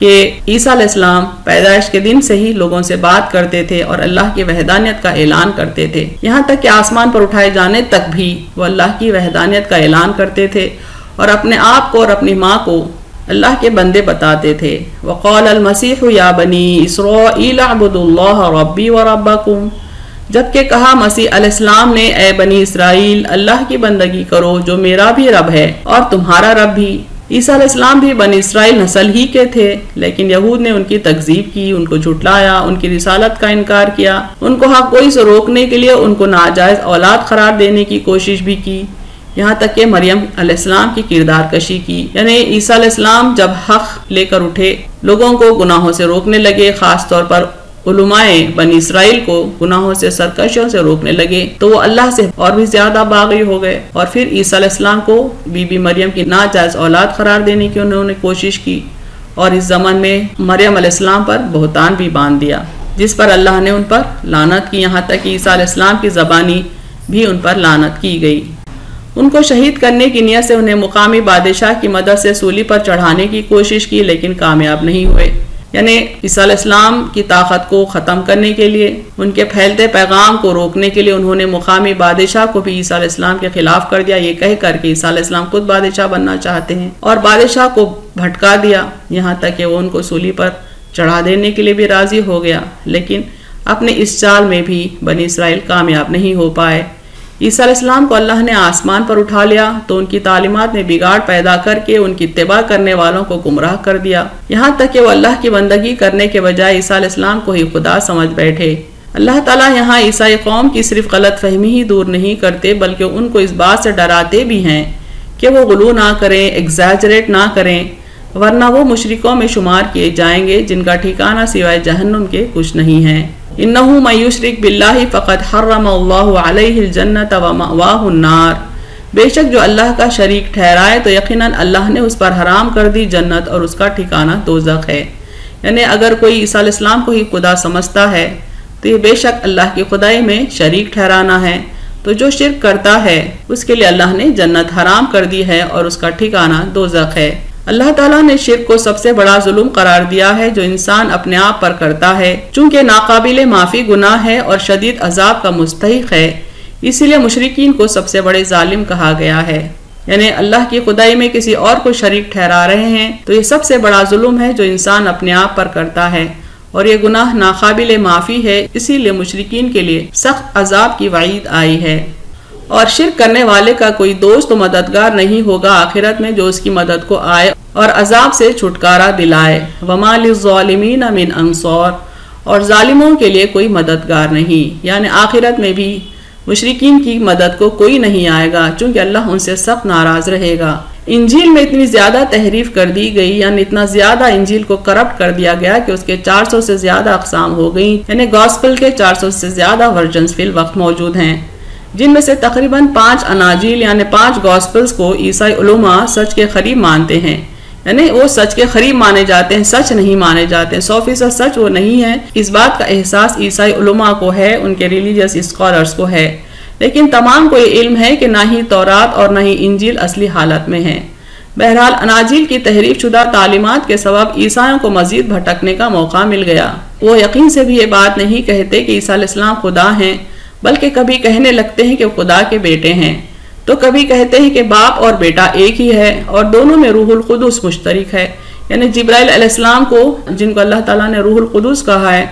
کہ عیسیٰ علیہ السلام پیدائش کے دن سے ہی لوگوں سے بات کرتے تھے اور اللہ کی وحدانیت کا اعلان کرتے تھے، یہاں تک کہ آسمان پر اٹھائے جانے تک بھی وہ اللہ کی وحدانیت کا اعلان کرتے تھے اور اپنے آپ کو اور اپنی ماں کو اللہ کے بندے بتاتے تھے۔ وقال المسیح یا بنی اسرائیل اعبدوا اللہ ربی وربکم، جبکہ کہا مسیح علیہ السلام نے اے بنی اسرائیل اللہ کی بندگی کرو جو میرا بھی رب ہے اور تمہارا رب بھی۔ عیسیٰ علیہ السلام بھی بنی اسرائیل نسل ہی کے تھے، لیکن یہود نے ان کی تکذیب کی، ان کو جھٹلایا، ان کی رسالت کا انکار کیا، ان کو حق گوئی سے روکنے کے لیے ان کو ناجائز اولاد قرار دینے کی کوشش بھی کی، یہاں تک کہ مریم علیہ السلام کی کردار کشی کی۔ یعنی عیسیٰ علیہ السلام جب حق لے کر اٹھے، لوگوں کو گناہوں سے روکنے لگے، خاص طور پر علماء بنی اسرائیل کو گناہوں سے سرکشیوں سے روکنے لگے، تو وہ اللہ سے اور بھی زیادہ باغی ہو گئے، اور پھر عیسیٰ علیہ السلام کو بی بی مریم کی ناجائز اولاد قرار دینے کی انہوں نے کوشش کی، اور اس زمن میں مریم علیہ السلام پر بہتان بھی باندھ دیا، جس پر اللہ نے ان پر لعنت کی، یہاں تک کہ عیسیٰ علیہ السلام کی زبانی بھی ان پر لعنت کی گئی۔ ان کو شہید کرنے کی نیت سے انہیں مقامی بادشاہ کی مدد سے سولی پر چڑھانے کی کوشش کی، لیکن کامیاب نہیں ہوئے۔ یعنی عیسیٰ علیہ السلام کی طاقت کو ختم کرنے کے لیے، ان کے پھیلتے پیغام کو روکنے کے لیے انہوں نے مقامی بادشاہ کو بھی عیسیٰ علیہ السلام کے خلاف کر دیا، یہ کہہ کر کہ عیسیٰ علیہ السلام خود بادشاہ بننا چاہتے ہیں، اور بادشاہ کو بھٹکا دیا، یہاں تک کہ وہ ان کو سولی پر چڑھا دینے کے لیے بھی راضی ہو گیا، لیکن اپنے اس چال میں بھی بنی اسرائیل کامیاب نہیں ہو پائے۔ عیسیٰ علیہ السلام کو اللہ نے آسمان پر اٹھا لیا تو ان کی تعلیمات میں بگاڑ پیدا کر کے ان کی اتباع کرنے والوں کو گمراہ کر دیا، یہاں تک کہ وہ اللہ کی بندگی کرنے کے بجائے عیسیٰ علیہ السلام کو ہی خدا سمجھ بیٹھے۔ اللہ تعالیٰ یہاں عیسائی قوم کی صرف غلط فہمی ہی دور نہیں کرتے، بلکہ ان کو اس بات سے ڈراتے بھی ہیں کہ وہ غلو نہ کریں، ایگزیجریٹ نہ کریں، ورنہ وہ مشرکوں میں شمار کیے جائیں گے جن کا ٹھکانہ سوائے جہنم کے کچھ نہیں ہے۔ انہ من یشرک باللہ فقد حرم اللہ علیہ الجنۃ ومأواہ النار، بے شک جو اللہ کا شریک ٹھہرائے تو یقیناً اللہ نے اس پر حرام کر دی جنت اور اس کا ٹھکانہ دوزخ ہے۔ یعنی اگر کوئی عیسیٰ علیہ السلام کو ہی خدا سمجھتا ہے تو یہ بے شک اللہ کی خدائی میں شریک ٹھہرانا ہے، تو جو شرک کرتا ہے اس کے لیے اللہ نے جنت حرام کر دی ہے اور اس کا ٹھکانہ دوزخ ہے۔ اللہ تعالیٰ نے شرک کو سب سے بڑا ظلم قرار دیا ہے جو انسان اپنے آپ پر کرتا ہے، چونکہ ناقابل معافی گناہ ہے اور شدید عذاب کا مستحق ہے، اسی لیے مشرکین کو سب سے بڑے ظالم کہا گیا ہے۔ یعنی اللہ کی خدائی میں کسی اور کو شریک ٹھہرا رہے ہیں تو یہ سب سے بڑا ظلم ہے جو انسان اپنے آپ پر کرتا ہے، اور یہ گناہ ناقابل معافی ہے، اسی لیے مشرکین کے لیے سخت عذاب کی وعید آئی ہے۔ اور شرک کرنے والے کا کوئی دوست و مددگار نہیں ہوگا آخرت میں جو اس کی مدد کو آئے اور عذاب سے چھٹکارا دلائے۔ وَمَا لِلظَّالِمِينَ مِنْ أَنصَارٍ، اور ظالموں کے لیے کوئی مددگار نہیں، یعنی آخرت میں بھی مشرکین کی مدد کو کوئی نہیں آئے گا، چونکہ اللہ ان سے سخت ناراض رہے گا۔ انجیل میں اتنی زیادہ تحریف کر دی گئی، یعنی اتنا زیادہ انجیل کو کرپٹ کر دیا گیا کہ اس کے 400 سے زیادہ اقسام ہو گئی، یعنی گاسپل کے 400 سے زیادہ ورژنز فی الوقت موجود ہیں، جن میں سے تقریباً 5 اناجیل یعنی 5 گاسپلز کو عیسائی علماء سچ کے قریب مانتے ہیں، یعنی وہ سچ کے قریب مانے جاتے ہیں، سچ نہیں مانے جاتے، 100% سچ وہ نہیں ہے۔ اس بات کا احساس عیسائی علماء کو ہے، ان کے ریلیجیس اسکالرز کو ہے، لیکن تمام کو یہ علم ہے کہ نہ ہی تورات اور نہ ہی انجیل اصلی حالت میں ہے۔ بہرحال اناجیل کی تحریف شدہ تعلیمات کے سبب عیسائیوں کو مزید بھٹکنے کا موقع مل گیا۔ وہ یقین سے بھی یہ بات نہیں کہتے کہ عیسیٰ علیہ السلام خدا ہیں، بلکہ کبھی کہنے لگتے ہیں کہ وہ خدا کے بیٹے ہیں، تو کبھی کہتے ہیں کہ باپ اور بیٹا ایک ہی ہے اور دونوں میں روح القدس مشترک ہے۔ یعنی جبرائیل علیہ السلام کو، جن کو اللہ تعالیٰ نے روح القدس کہا ہے،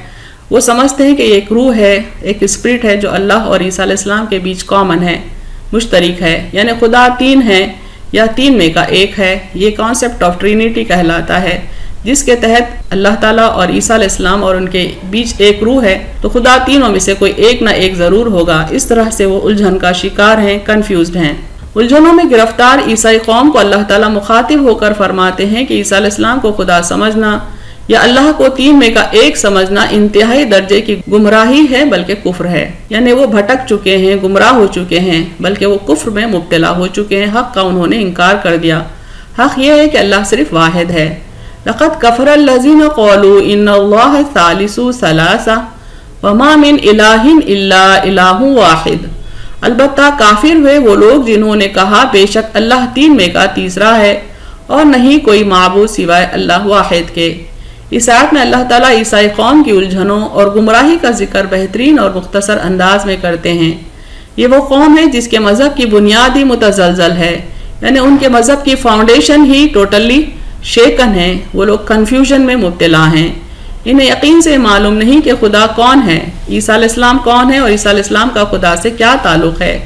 وہ سمجھتے ہیں کہ ایک روح ہے، ایک اسپرٹ ہے جو اللہ اور عیسیٰ علیہ السلام کے بیچ کامن ہے، مشترک ہے، یعنی خدا 3 ہے یا 3 میں کا ایک ہے۔ یہ کانسیپٹ آف ٹرینیٹی کہلاتا ہے، جس کے تحت اللہ تعالیٰ اور عیسیٰ علیہ السلام اور ان کے بیچ ایک روح ہے، تو خدا تینوں میں سے کوئی ایک نہ ایک ضرور ہوگا۔ اس طرح سے وہ الجھن کا شکار ہیں، کنفیوزڈ ہیں۔ الجھنوں میں گرفتار عیسائی قوم کو اللہ تعالیٰ مخاطب ہو کر فرماتے ہیں کہ عیسیٰ علیہ السلام کو خدا سمجھنا یا اللہ کو 3 میں کا ایک سمجھنا انتہائی درجے کی گمراہی ہے، بلکہ کفر ہے۔ یعنی وہ بھٹک چکے ہیں، گمراہ ہو چکے ہیں، بلکہ وہ کفر میں مبتلا ہو چکے ہیں، حق کا انہوں نے انکار کر دیا۔ حق یہ ہے کہ اللہ صرف واحد ہے۔ لقد كفر الذين قالوا ان الله ثالث ثلاثة وما من اله الا اله واحد، البتہ کافر ہوئے وہ لوگ جنہوں نے کہا بے شک اللہ 3 میں کا تیسرا ہے اور نہیں کوئی معبود سوائے اللہ واحد کے۔ اس آیت میں اللہ تعالیٰ عیسائی قوم کی الجھنوں اور گمراہی کا ذکر بہترین اور مختصر انداز میں کرتے ہیں۔ یہ وہ قوم ہے جس کے مذہب کی بنیاد ہی متزلزل ہے، یعنی ان کے مذہب کی فاؤنڈیشن ہی ٹوٹلی شیکن ہے۔ وہ لوگ کنفیوژن میں مبتلا ہیں، انہیں یقین سے معلوم نہیں کہ خدا کون ہے، عیسیٰ علیہ السلام کون ہے اور عیسیٰ علیہ السلام کا خدا سے کیا تعلق ہے۔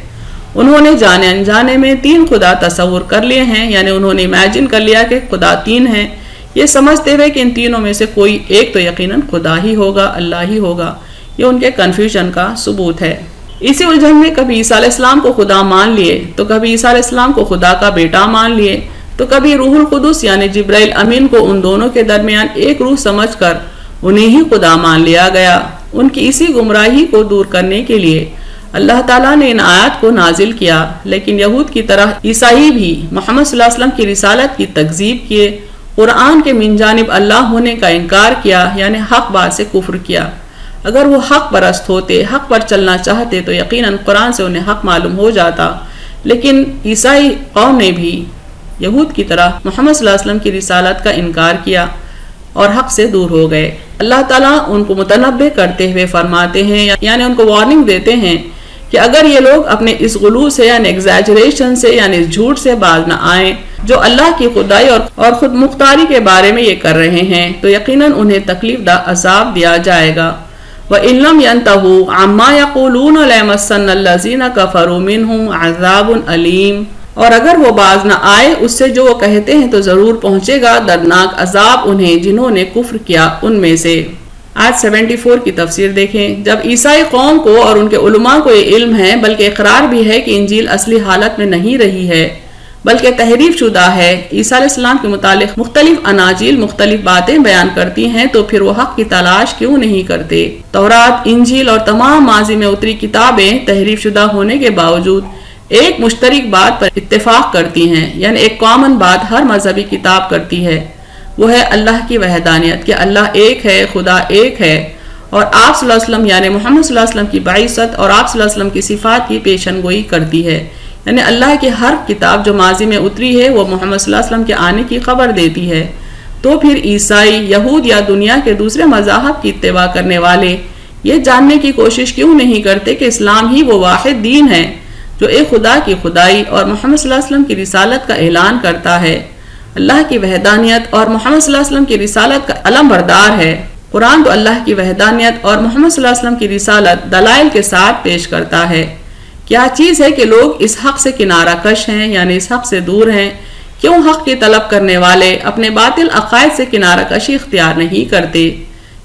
انہوں نے جانے انجانے میں 3 خدا تصور کر لیے ہیں، یعنی انہوں نے امیجن کر لیا کہ خدا 3 ہیں، یہ سمجھتے ہوئے کہ ان تینوں میں سے کوئی ایک تو یقیناً خدا ہی ہوگا، اللہ ہی ہوگا۔ یہ ان کے کنفیوژن کا ثبوت ہے۔ اسی الجھن میں کبھی عیسیٰ علیہ السلام کو خدا مان لیے، تو کبھی عیسیٰ علیہ السلام کو خدا کا بیٹا مان لیے، تو کبھی روح القدس یعنی جبرائیل امین کو ان دونوں کے درمیان ایک روح سمجھ کر انہیں ہی خدا مان لیا گیا۔ ان کی اسی گمراہی کو دور کرنے کے لیے اللہ تعالیٰ نے ان آیات کو نازل کیا، لیکن یہود کی طرح عیسائی بھی محمد صلی اللہ علیہ وسلم کی رسالت کی تکذیب کیے، قرآن کے من جانب اللہ ہونے کا انکار کیا، یعنی حق بات سے کفر کیا۔ اگر وہ حق پرست ہوتے، حق پر چلنا چاہتے تو یقیناً قرآن سے انہیں حق معلوم ہو جاتا، لیکن عیسائی قوم نے بھی یہود کی طرح محمد صلی اللہ علیہ وسلم کی رسالت کا انکار کیا اور حق سے دور ہو گئے۔ اللہ تعالیٰ ان کو متنبہ کرتے ہوئے فرماتے ہیں، یعنی ان کو وارننگ دیتے ہیں کہ اگر یہ لوگ اپنے اس غلو سے یعنی ایگزیجریشن سے یعنی اس جھوٹ سے باز نہ آئیں جو اللہ کی خدائی اور خود مختاری کے بارے میں یہ کر رہے ہیں، تو یقیناً انہیں تکلیف دہ عذاب دیا جائے گا۔ وَإِن لَّمْ يَنْتَهُوا عَمَّا يَقُولُونَ لَيَمَسَّنَّ الَّذِينَ كَفَرُوا مِنْهُمْ عَذَابٌ أَلِيمٌ، اور اگر وہ باز نہ آئے اس سے جو وہ کہتے ہیں تو ضرور پہنچے گا دردناک عذاب انہیں جنہوں نے کفر کیا ان میں سے۔ آیت 74 کی تفسیر دیکھیں۔ جب عیسائی قوم کو اور ان کے علماء کو یہ علم ہے، بلکہ اقرار بھی ہے کہ انجیل اصلی حالت میں نہیں رہی ہے بلکہ تحریف شدہ ہے، عیسیٰ علیہ السلام کے متعلق مختلف اناجیل مختلف باتیں بیان کرتی ہیں، تو پھر وہ حق کی تلاش کیوں نہیں کرتے؟ تورات، انجیل اور تمام ماضی میں اتری کتابیں تحریف شدہ ہونے کے باوجود ایک مشترک بات پر اتفاق کرتی ہیں، یعنی ایک کامن بات ہر مذہبی کتاب کرتی ہے، وہ ہے اللہ کی وحدانیت، کہ اللہ ایک ہے، خدا ایک ہے، اور آپ صلی اللہ علیہ وسلم یعنی محمد صلی اللہ علیہ وسلم کی بعثت اور آپ صلی اللہ علیہ وسلم کی صفات کی پیشن گوئی کرتی ہے، یعنی اللہ کی ہر کتاب جو ماضی میں اتری ہے وہ محمد صلی اللہ علیہ وسلم کے آنے کی خبر دیتی ہے۔ تو پھر عیسائی، یہود یا دنیا کے دوسرے مذاہب کی اتباع کرنے والے یہ جاننے کی کوشش کیوں نہیں کرتے کہ اسلام ہی وہ واحد دین ہے جو ایک خدا کی خدائی اور محمد صلی اللہ علیہ وسلم کی رسالت کا اعلان کرتا ہے، اللہ کی وحدانیت اور محمد صلی اللہ علیہ وسلم کی رسالت کا علم بردار ہے۔ قرآن تو اللہ کی وحدانیت اور محمد صلی اللہ علیہ وسلم کی رسالت دلائل کے ساتھ پیش کرتا ہے۔ کیا چیز ہے کہ لوگ اس حق سے کنارہ کش ہیں، یعنی اس حق سے دور ہیں؟ کیوں حق کی طلب کرنے والے اپنے باطل عقائد سے کنارہ کشی اختیار نہیں کرتے؟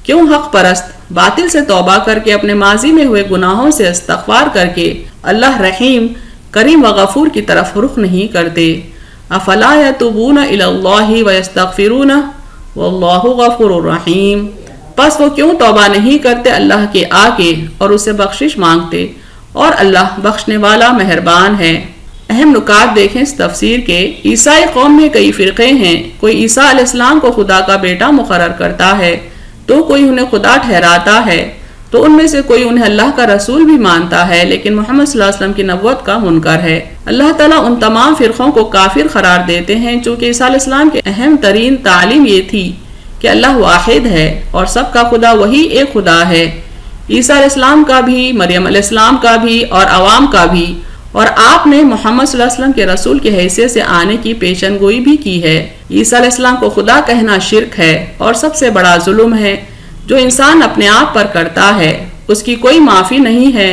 کیوں حق پرست باطل سے توبہ کر کے اپنے ماضی میں ہوئے گناہوں سے استغفار کر کے اللہ رحیم، کریم و غفور کی طرف رخ نہیں کرتے؟ افلا یتوبون الی اللہ ویستغفرون واللہ غفور رحیم، پس وہ کیوں توبہ نہیں کرتے اللہ کے آگے اور اسے بخشش مانگتے، اور اللہ بخشنے والا مہربان ہے۔ اہم نکات دیکھیں اس تفسیر کے۔ عیسائی قوم میں کئی فرقے ہیں، کوئی عیسیٰ علیہ السلام کو خدا کا بیٹا مقرر کرتا ہے، تو کوئی انہیں خدا ٹھہراتا ہے، تو ان میں سے کوئی انہیں اللہ کا رسول بھی مانتا ہے لیکن محمد صلی اللہ علیہ وسلم کی نبوت کا منکر ہے۔ اللہ تعالیٰ ان تمام فرقوں کو کافر قرار دیتے ہیں، چونکہ عیسیٰ علیہ السلام کی اہم ترین تعلیم یہ تھی کہ اللہ واحد ہے اور سب کا خدا وہی ایک خدا ہے، عیسیٰ علیہ السلام کا بھی، مریم علیہ السلام کا بھی اور عوام کا بھی، اور آپ نے محمد صلی اللہ علیہ وسلم کے رسول کی حیثیت سے آنے کی پیشن گوئی بھی کی ہے۔ عیسیٰ علیہ السلام کو خدا کہنا شرک ہے اور سب سے بڑا ظلم ہے جو انسان اپنے آپ پر کرتا ہے، اس کی کوئی معافی نہیں ہے،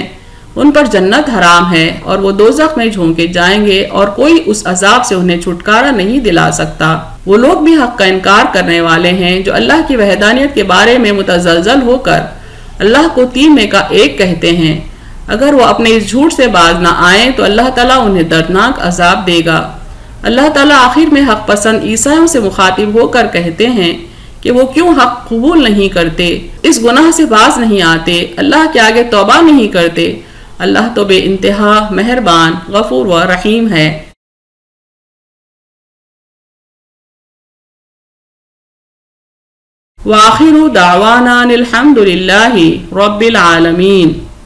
ان پر جنت حرام ہے اور وہ دوزخ میں جھونکے جائیں گے اور کوئی اس عذاب سے انہیں چھٹکارا نہیں دلا سکتا۔ وہ لوگ بھی حق کا انکار کرنے والے ہیں جو اللہ کی وحدانیت کے بارے میں متزلزل ہو کر اللہ کو تین میں کا ایک کہتے ہیں۔ اگر وہ اپنے اس جھوٹ سے باز نہ آئیں تو اللہ تعالیٰ انہیں دردناک عذاب دے گا۔ اللہ تعالیٰ آخر میں حق پسند عیسائیوں سے مخاطب ہو کر کہتے ہیں کہ وہ کیوں حق قبول نہیں کرتے، اس گناہ سے باز نہیں آتے، اللہ کے آگے توبہ نہیں کرتے۔ اللہ تو بے انتہا مہربان، غفور و رحیم ہے۔ وآخر دعوانا الحمد للہ رب العالمین۔